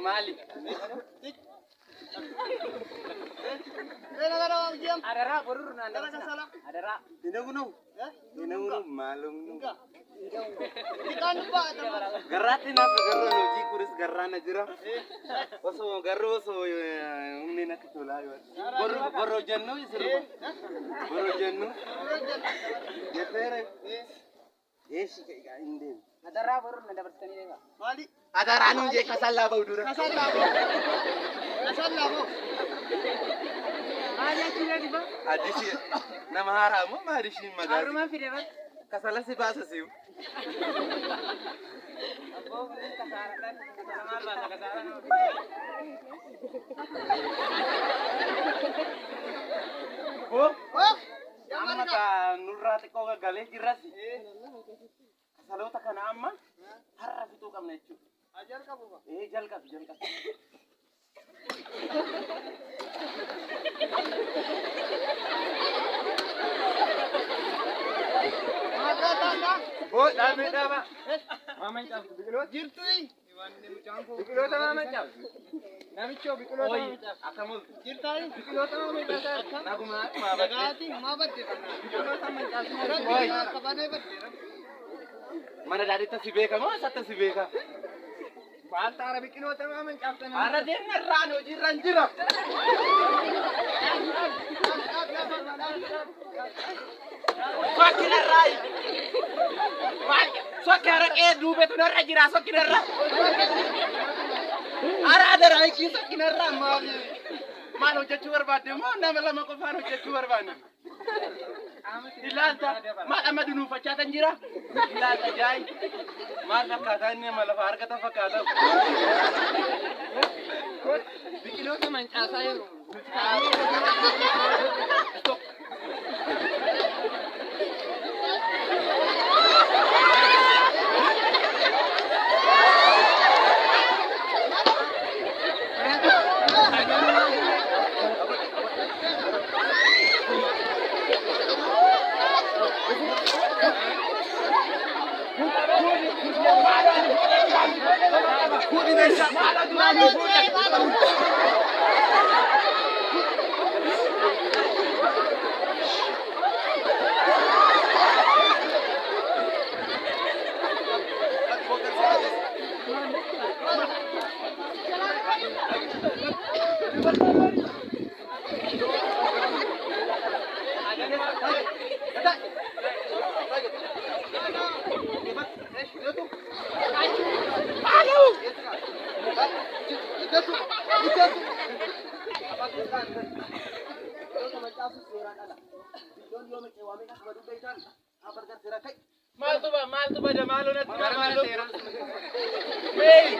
Mali. Adara borur na adara. Dinagunu malum. Ikan ba? Garati na garro no ji kuris garrana jira. Oso garro so umni na kitula yo. Borro jannu isir. Borro jannu. Yetere. Yes ka inde. Adara borur na dapat kani deba. Mali. Adara anu je kasalla baudura. Kasalla bo. Aja kira di ba? Adisi nama haramu ma adisi magari. Aruma fide ba? Kasalla si basa siu. Abo kasara dan sama bahasa kasara. Oh, Oh, amma ta nurrati ko gale jirasi. Kasalo ta kana amma harra fitu kam nechu. ajar ka bo. Jalka. Oh, dami ba? Mama cam bikulot. Jirtui. Bikulot mama cam. Namicho bikulot. Oi, akamul. Jirtai. Bikulot mama cam. Nagu ma Lagati mabatti kana. Bikulot mama cam. Oi. Kabane batti. Mana dari ta sibeka mo sa ta sibeka. Bantara bikulot mama cam. Ara den rano jiran jira. Sokina rai. Sokira ke dube tu narra jira sokina ra. Ara ada rai ki sokina ra ma. Mano jechu barbade mo na mala ma ko fano jechu barbani. Ilanta ma amadu nu facata jira. Ilanta jai. Ma fakata ne mala farga ta fakata. Bikulot mama cam saya. Stop. Mal tu ba jamalo na tu. Hey,